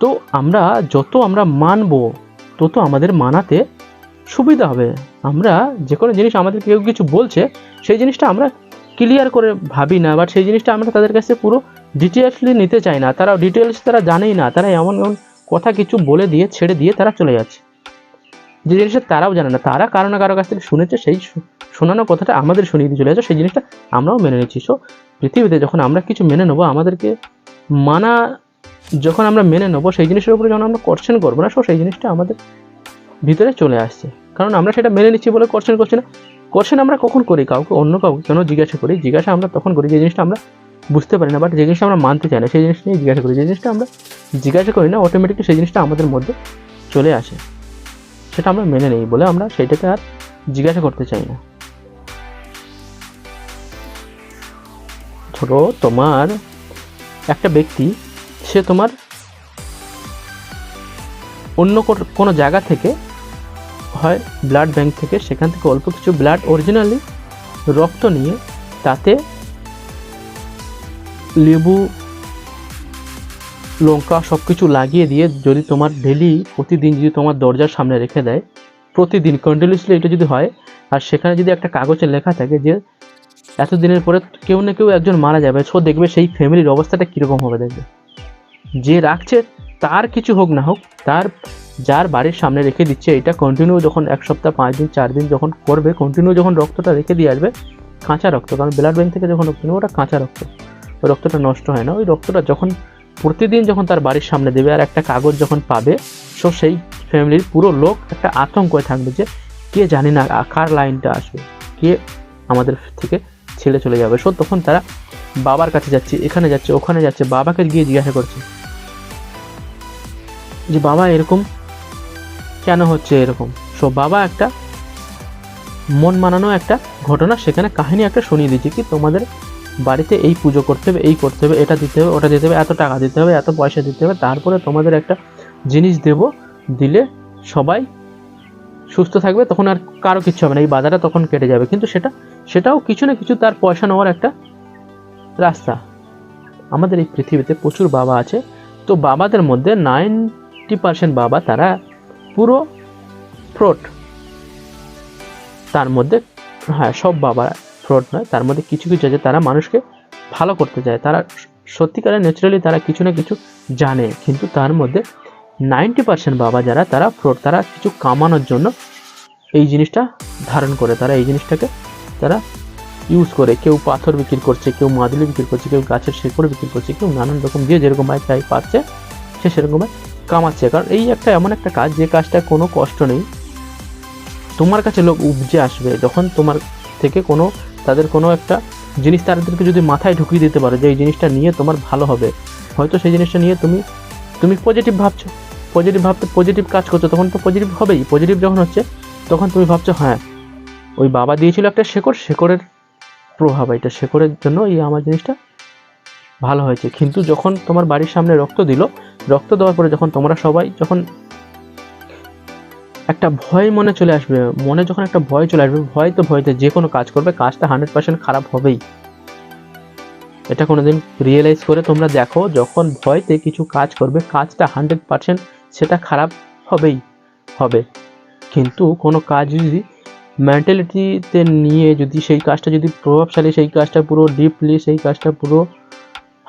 তো আমরা যত আমরা মানবো তত আমাদের মানাতে সুবিধা হবে। আমরা যে কোনো জিনিস আমাদের কেউ কিছু বলছে সেই জিনিসটা আমরা ক্লিয়ার করে ভাবি না, বাট সেই জিনিসটা আমরা তাদের কাছে পুরো ডিটেলসলি নিতে চাই না। তারা ডিটেলস তারা জানেই না, তারা এমন এমন কথা কিছু বলে দিয়ে ছেড়ে দিয়ে তারা চলে যাচ্ছে, যে জিনিসটা তারাও জানে না। তারা কারো না কারো কাছ থেকে শুনেছে, সেই শোনানো কথাটা আমাদের শুনিয়ে দিয়ে চলে যাচ্ছে, সেই জিনিসটা আমরাও মেনে নিচ্ছি। সো পৃথিবীতে যখন আমরা কিছু মেনে নেবো, আমাদেরকে মানা যখন আমরা মেনে নেবো, সেই জিনিসের উপরে যখন আমরা কোশ্চেন করবো না, সো সেই জিনিসটা আমাদের ভিতরে চলে আসছে। কারণ আমরা সেটা মেনে নিচ্ছি বলে কোশ্চেন করছি না। কোশ্চেন আমরা কখন করি? কাউকে, অন্য কাউকে কেন জিজ্ঞাসা করি? জিজ্ঞাসা আমরা তখন করি যে জিনিসটা আমরা বুঝতে পারি না, বাট যে জিনিসটা আমরা মানতে চাই না সেই জিনিস নিয়ে জিজ্ঞাসা করি। যে জিনিসটা আমরা জিজ্ঞাসা করি না, অটোমেটিকলি সেই জিনিসটা আমাদের মধ্যে চলে আসে। সেটা আমরা মেনে নেই বলে আমরা সেইটাকে আর জিজ্ঞাসা করতে চাই না। ধরো তোমার একটা ব্যক্তি, সে তোমার অন্য কোনো জায়গা থেকে, হয় ব্লাড ব্যাংক থেকে, সেখান থেকে অল্প কিছু ব্লাড অরিজিনালি রক্ত নিয়ে তাতে লেবু, লঙ্কা সব কিছু লাগিয়ে দিয়ে যদি তোমার ডেলি প্রতিদিন যদি তোমার দরজার সামনে রেখে দেয়, প্রতিদিন কন্টিনিউসলি এটা যদি হয়, আর সেখানে যদি একটা কাগজে লেখা থাকে যে এতদিনের পরে কেউ না কেউ একজন মারা যাবে, সো দেখবে সেই ফ্যামিলির অবস্থাটা কীরকম হবে। দেখবে যে রাখছে তার কিছু হোক না হোক, তার যার বাড়ির সামনে রেখে দিচ্ছে, এটা কন্টিনিউ যখন 1 সপ্তাহ 5 দিন 4 দিন যখন করবে, কন্টিনিউ যখন রক্তটা রেখে দিয়ে আসবে, কাঁচা রক্ত, কারণ ব্লাড ব্যাংক থেকে যখন রক্ত নেবে ওটা কাঁচা রক্ত, ওই রক্তটা নষ্ট হয় না। ওই রক্তটা যখন প্রতিদিন যখন তার বাড়ির সামনে দেবে আর একটা কাগজ যখন পাবে, সো সেই ফ্যামিলির পুরো লোক একটা আতঙ্কে থাকবে যে কে জানি না কার লাইনটা আসবে, কে আমাদের থেকে ছেড়ে চলে যাবে। সো তখন তারা বাবার কাছে যাচ্ছে, এখানে যাচ্ছে, ওখানে যাচ্ছে, বাবাকে গিয়ে জিজ্ঞাসা করছে যে বাবা এরকম কেন হচ্ছে এরকম। সো বাবা একটা মন মানানো একটা ঘটনা, সেখানে কাহিনী একটা শুনিয়ে দিচ্ছে কি তোমাদের বাড়িতে এই পুজো করতে হবে, এই করতে হবে, এটা দিতে হবে, ওটা দিতে হবে, এত টাকা দিতে হবে, এত পয়সা দিতে হবে, তারপরে তোমাদের একটা জিনিস দেব, দিলে সবাই সুস্থ থাকবে, তখন আর কারো কিচ্ছু হবে না, এই বাধাটা তখন কেটে যাবে। কিন্তু সেটাও কিছু না কিছু তার পয়সা নেওয়ার একটা রাস্তা। আমাদের এই পৃথিবীতে প্রচুর বাবা আছে, তো বাবাদের মধ্যে 90% বাবা তারা পুরো ফ্রড। তার মধ্যে, হ্যাঁ, সব বাবা ফ্রড নয়, তার মধ্যে কিছু কিছু আছে তারা মানুষকে ভালো করতে চায়, তারা সত্যিকারের ন্যাচারালি তারা কিছু না কিছু জানে। কিন্তু তার মধ্যে 90% বাবা যারা, তারা ফ্রড, তারা কিছু কামানোর জন্য এই জিনিসটা ধারণ করে, তারা এই জিনিসটাকে তারা ইউজ করে। কেউ পাথর বিক্রি করছে, কেউ মাদুলি বিক্রি করছে, কেউ গাছের শেকড় বিক্রি করছে, কেউ নানান রকম দিয়ে যেরকম ভাই চাই পাচ্ছে সে সেরকম কামাচ্ছে। কারণ এই একটা এমন একটা কাজ, যে কাজটা কোনো কষ্ট নেই, তোমার কাছে লোক উপজে আসবে যখন তোমার থেকে কোনো, তাদের কোনো একটা জিনিস তাদেরকে যদি মাথায় ঢুকিয়ে দিতে পারো যে এই জিনিসটা নিয়ে তোমার ভালো হবে, হয়তো সেই জিনিসটা নিয়ে তুমি পজিটিভ ভাবছো, পজিটিভ কাজ করছো, তখন তো পজিটিভ হবেই। পজিটিভ যখন হচ্ছে তখন তুমি ভাবছো হ্যাঁ ওই বাবা দিয়েছিল একটা শেকড়ের প্রভাব, এটা শেকড়ের জন্য এই আমার জিনিসটা ভালো হয়েছে। কিন্তু যখন তোমার বাড়ির সামনে রক্ত দিল, রক্ত দেওয়ার পরে যখন তোমরা সবাই, যখন একটা ভয় মনে চলে আসবে, মনে যখন একটা ভয় চলে আসবে, ভয়তে যে কোনো কাজ করবে, কাজটা 100% খারাপ হবেই। এটা কোনোদিন রিয়েলাইজ করে তোমরা দেখো, যখন ভয়তে কিছু কাজ করবে, কাজটা 100% সেটা খারাপ হবেই হবে। কিন্তু কোনো কাজ যদি মেন্টালিটিতে নিয়ে, যদি সেই কাজটা যদি প্রভাবশালী, সেই কাজটা পুরো ডিপলি, সেই কাজটা পুরো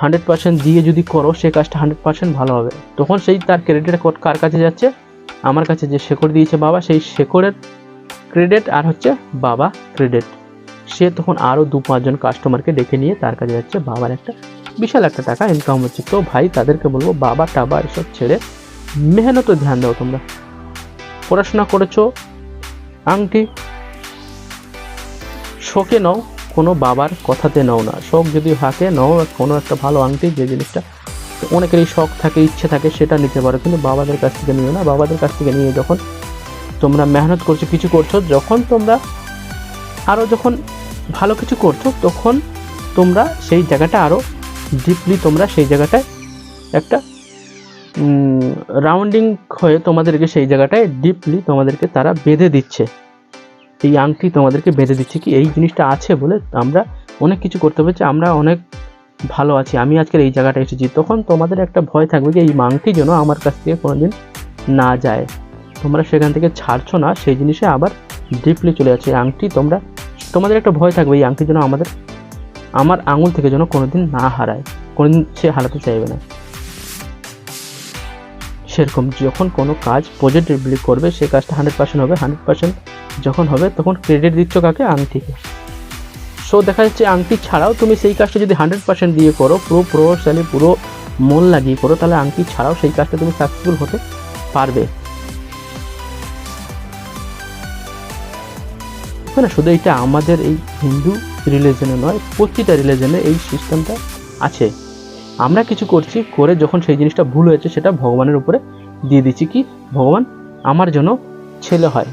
100% দিয়ে যদি করো, সেই কাজটা 100% ভালো হবে। তখন সেই তার ক্রেডিট কার কাছে যাচ্ছে? আমার কাছে যে শেকড় দিয়েছে বাবা, সেই শেকড়ের ক্রেডিট আর হচ্ছে বাবা ক্রেডিট। সে তখন আরও 2-5 জন কাস্টমারকে ডেকে নিয়ে তার কাছে যাচ্ছে, বাবার একটা বিশাল একটা টাকা ইনকাম হচ্ছে। তো ভাই তাদেরকে বলবো বাবা টাবা এসব ছেড়ে মেহনতে ধ্যান দাও। তোমরা পড়াশোনা করেছো, আংটি শোকে নাও, কোনো বাবার কথাতে নাও না। শখ যদি হাঁকে নাও কোনো একটা ভালো আংটি, যে জিনিসটা অনেকেরই শখ থাকে, ইচ্ছে থাকে, সেটা নিতে পারো, কিন্তু বাবাদের কাছ থেকে নিও না। বাবাদের কাছ থেকে নিয়ে যখন তোমরা মেহনত করছো, কিছু করছো, যখন তোমরা আরও যখন ভালো কিছু করছো, তখন তোমরা সেই জায়গাটা আরও ডিপলি, তোমরা সেই জায়গাটায় একটা রাউন্ডিং হয়ে তোমাদেরকে সেই জায়গাটায় ডিপলি তোমাদেরকে তারা বেঁধে দিচ্ছে। এই আংটি তোমাদেরকে বেঁধে দিচ্ছে কি এই জিনিসটা আছে বলে আমরা অনেক কিছু করতে পারছি, আমরা অনেক ভালো আছি, আমি আজকের এই জায়গাটা এসেছি, তখন তোমাদের একটা ভয় থাকবে যে এই আংটি যেন আমার কাছ থেকে কোনোদিন না যায়। তোমরা সেখান থেকে ছাড়ছো না, সেই জিনিসে আবার ডিপলি চলে যাচ্ছে। আংটি তোমাদের একটা ভয় থাকবে এই আংটি যেন আমার আঙুল থেকে যেন কোনোদিন না হারায়, কোনোদিন সে হারাতে চাইবে না। সেরকম যখন কোনো কাজ পজিটিভলি করবে সেই কাজটা 100% হবে। 100% যখন হবে তখন ক্রেডিট দিচ্ছ কাকে? আংটিকে। সো দেখা যাচ্ছে আংটি ছাড়াও তুমি সেই কাজটা যদি 100% দিয়ে করো, পুরো প্রভাবশালী, পুরো মন লাগিয়ে করো, তাহলে আংটি ছাড়াও সেই কাজটা তুমি সাকসেসফুল হতে পারবে। না শুধু এটা আমাদের এই হিন্দু রিলিজনে নয়, প্রতিটা রিলিজনে এই সিস্টেমটা আছে। আমরা কিছু করছি, করে যখন সেই জিনিসটা ভুল হয়েছে সেটা ভগবানের উপরে দিয়ে দিচ্ছি, কি ভগবান আমার জন্য ছেলে হয়,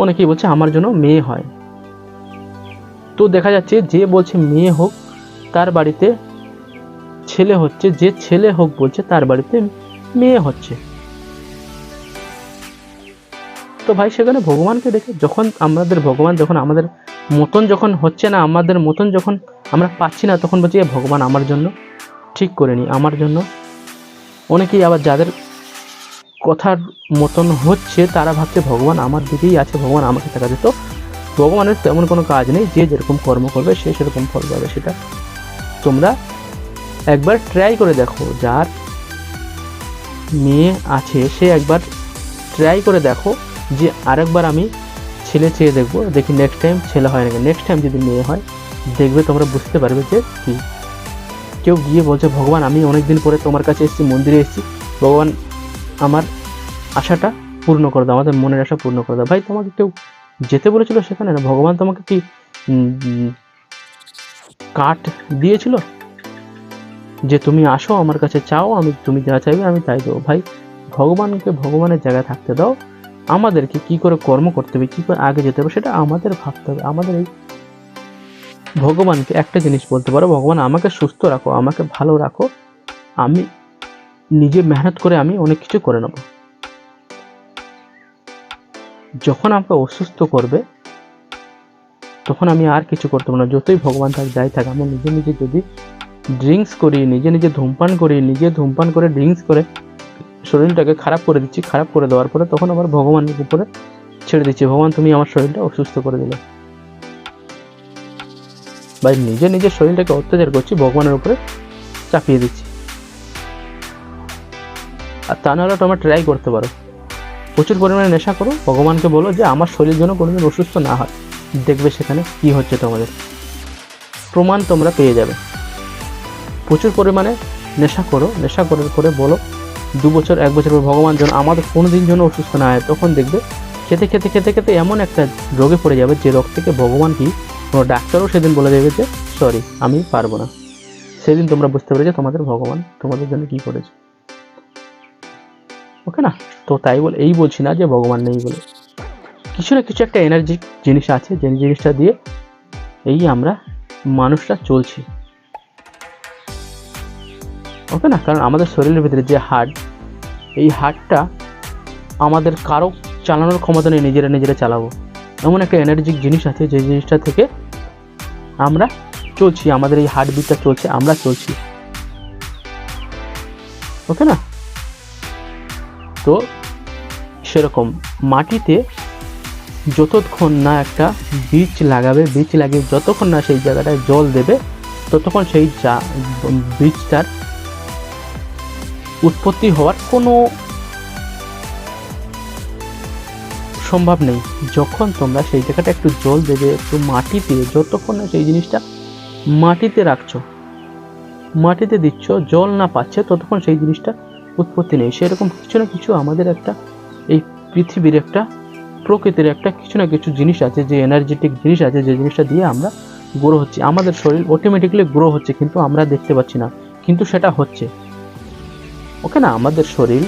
অনেকেই বলছে আমার জন্য মেয়ে হয়। তো দেখা যাচ্ছে যে বলছে মেয়ে হোক তার বাড়িতে ছেলে হচ্ছে, যে ছেলে হোক বলছে তার বাড়িতে মেয়ে হচ্ছে। তো ভাই সেখানে ভগবানকে দেখে যখন ভগবান যখন আমাদের মতন যখন হচ্ছে না, আমাদের মতন যখন আমরা পাচ্ছি না, তখন বলছি ভগবান আমার জন্য ঠিক করে নি, আমার জন্য। অনেকেই আবার যাদের কথার মতন হচ্ছে তারা ভাবছে ভগবান আমার দিকেই আছে, ভগবান আমাকে টাকা তো ভগবানের তেমন কোনো কাজ নেই, যে যেরকম কর্ম করবে সে সেরকম ফল পাবে। সেটা তোমরা একবার ট্রাই করে দেখো, যার মেয়ে আছে সে একবার ট্রাই করে দেখো যে আরেকবার আমি ছেলে চেয়ে দেখবো, দেখি নেক্সট টাইম ছেলে হয় নাকি, নেক্সট টাইম যদি মেয়ে হয় দেখবে তোমরা বুঝতে পারবে যে কি। কেউ গিয়ে বলছে ভগবান আমি অনেকদিন পরে তোমার কাছে এসেছি, মন্দিরে এসেছি, ভগবান আমার আশাটা পূর্ণ করে দাও, আমাদের মনের আশা পূর্ণ করে দাও। ভাই তোমাকে কেউ যেতে বলেছিল সেখানে? না ভগবান তোমাকে কি কাঠ দিয়েছিল যে তুমি আসো আমার কাছে চাও, তুমি যা চাইবে আমি তাই দেবো? ভাই ভগবানকে ভগবানের জায়গায় থাকতে দাও, আমাদেরকে কি করে কর্ম করতে হবে, কি করে আগে যেতে হবে সেটা আমাদের ভাবতে হবে। আমাদের এই ভগবানকে একটা জিনিস বলতে পারো, ভগবান আমাকে সুস্থ রাখো, আমাকে ভালো রাখো, আমি নিজে মেহনত করে আমি অনেক কিছু করে নেব। যখন আমাকে অসুস্থ করবে তখন আমি আর কিছু করতে পারবো না, যতই ভগবান থাক যাই থাক। আমি নিজে নিজে যদি ড্রিঙ্কস করি, নিজে নিজে ধূমপান করি, নিজে ধূমপান করে ড্রিঙ্কস করে শরীরটাকে খারাপ করে দিচ্ছি, খারাপ করে দেওয়ার পরে তখন আবার ভগবানের উপরে ছেড়ে দিচ্ছি, ভগবান তুমি আমার শরীরটা অসুস্থ করে দিলে। ভাই নিজে নিজের শরীরটাকে অত্যাচার করছি, ভগবানের উপরে চাপিয়ে দিচ্ছি। আর তা নাহলে তোমরা ট্রাই করতে পারো, প্রচুর পরিমাণে নেশা করো, ভগবানকে বলো যে আমার শরীর যেন কোনোদিন অসুস্থ না হয়, দেখবে সেখানে কি হচ্ছে তোমাদের প্রমাণ তোমরা পেয়ে যাবে। প্রচুর পরিমাণে নেশা করো, নেশা করার পরে বলো 2 বছর 1 বছর পর ভগবান যেন আমাদের কোনোদিন যেন অসুস্থ না হয়, তখন দেখবে খেতে খেতে খেতে খেতে এমন একটা রোগে পড়ে যাবে যে রোগ থেকে ভগবান কি কোনো ডাক্তারও সেদিন বলে দেবে যে সরি আমি পারবো না। সেদিন তোমরা বুঝতে পারবে যে তোমাদের ভগবান তোমাদের জন্য কি করেছে। ওকে না? তো তাই বলে এই বলছি না যে ভগবান নেই বলে, কিছু না কিছু একটা এনার্জি জিনিস আছে, যে জিনিসটা দিয়ে এই আমরা মানুষরা চলছি। ওকে না? কারণ আমাদের শরীরের ভিতরে যে হার্ট, এই হার্টটা আমাদের কারো চালানোর ক্ষমতা নেই, নিজেরা চালাবো। এমন একটা এনার্জিক জিনিস আছে যে জিনিসটা থেকে আমরা চলছি, আমাদের এই হার্টবিটটা চলছে, আমরা চলছি। ওকে না? তো সেরকম মাটিতে যতক্ষণ না একটা বীজ লাগাবে, বীজ লাগিয়ে যতক্ষণ না সেই জায়গাটায় জল দেবে, ততক্ষণ সেই বীজটার উৎপত্তি হওয়ার কোনো সম্ভব নেই। যখন তোমরা সেই জায়গাটা একটু জল দেবে, একটু মাটিতে, যতক্ষণ না সেই জিনিসটা মাটিতে রাখছো, মাটিতে দিচ্ছ, জল না পাচ্ছে, ততক্ষণ সেই জিনিসটা উৎপত্তি নেই। সেরকম কিছু না কিছু আমাদের একটা এই পৃথিবীর একটা প্রকৃতির একটা কিছু না কিছু জিনিস আছে, যে এনার্জেটিক জিনিস আছে, যে জিনিসটা দিয়ে আমরা গ্রো হচ্ছি। আমাদের শরীর অটোমেটিক্যালি গ্রো হচ্ছে, কিন্তু আমরা দেখতে পাচ্ছি না, কিন্তু সেটা হচ্ছে। ওকে না? আমাদের শরীর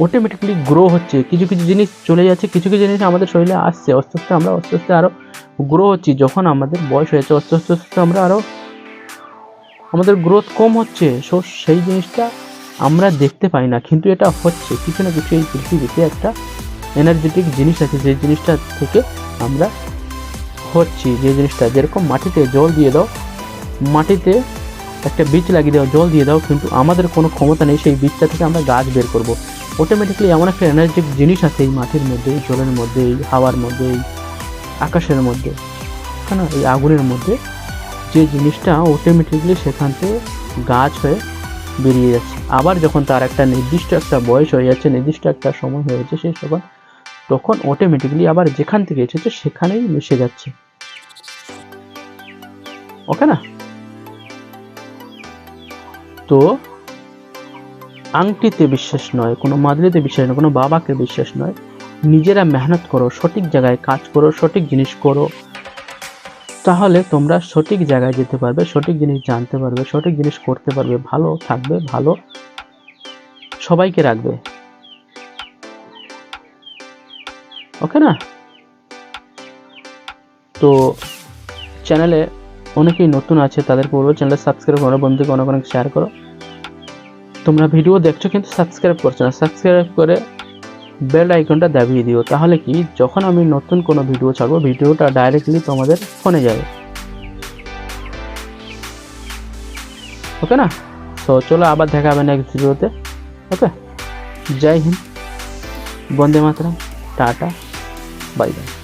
অটোমেটিক্যালি গ্রো হচ্ছে, কিছু কিছু জিনিস চলে যাচ্ছে, কিছু কিছু জিনিস আমাদের শরীরে আসছে, আস্তে আস্তে আমরা আস্তে আস্তে আরও গ্রো হচ্ছি। যখন আমাদের বয়স হয়েছে আস্তে আস্তে আস্তে আমরা আরও আমাদের গ্রোথ কম হচ্ছে। সো সেই জিনিসটা আমরা দেখতে পাই না, কিন্তু এটা হচ্ছে। কিছু না কিছু এই পৃথিবীতে একটা এনার্জেটিক জিনিস আছে, যে জিনিসটা থেকে আমরা হচ্ছি, যে জিনিসটা যেরকম মাটিতে জল দিয়ে দাও, মাটিতে একটা বীজ লাগিয়ে দাও, জল দিয়ে দাও, কিন্তু আমাদের কোনো ক্ষমতা নেই সেই বীজটা থেকে আমরা গাছ বের করব। অটোমেটিকলি এমন একটা এনার্জিক জিনিস আছে এই মাটির মধ্যে, এই জলের মধ্যে, এই হাওয়ার মধ্যে, এই আকাশের মধ্যে, কেন এই আগুনের মধ্যে, যে জিনিসটা অটোমেটিকলি সেখান থেকে গাছ হয়ে বেরিয়ে যাচ্ছে। আবার যখন তার একটা নির্দিষ্ট একটা বয়স হয়ে যাচ্ছে, নির্দিষ্ট একটা সময় হয়ে যাচ্ছে, সেই তখন অটোমেটিকলি আবার যেখান থেকে এসেছে সেখানেই মিশে যাচ্ছে। ওকে না? তো আংটিতে বিশ্বাস নয়, কোনো মাদলিতে বিশ্বাস নয়, কোনো বাবাকে বিশ্বাস নয়। নিজেরা মেহনত করো, সঠিক জায়গায় কাজ করো, সঠিক জিনিস করো, তাহলে তোমরা সঠিক জায়গায় যেতে পারবে, সঠিক জিনিস জানতে পারবে, সঠিক জিনিস করতে পারবে, ভালো থাকবে, ভালো সবাইকে রাখবে। ওকে না? তো চ্যানেলে অনেকেই নতুন আছে, তাদেরকে বলবো চ্যানেলটা সাবস্ক্রাইব করো, বন্ধুকে অনেক অনেক শেয়ার করো। তোমরা ভিডিও দেখছো কিন্তু সাবস্ক্রাইব করছো না, সাবস্ক্রাইব করে বেল আইকনটা দাবিয়ে দিও, তাহলে কি যখন আমি নতুন কোনো ভিডিও ছাড়বো ভিডিওটা ডাইরেক্টলি তোমাদের ফোনে যাবে। ওকে না? তো চলো আবার দেখা হবে নেক্সট ভিডিওতে। ওকে, জয় হিন্দ, বন্দে মাতরম, টাটা, বাই বাই।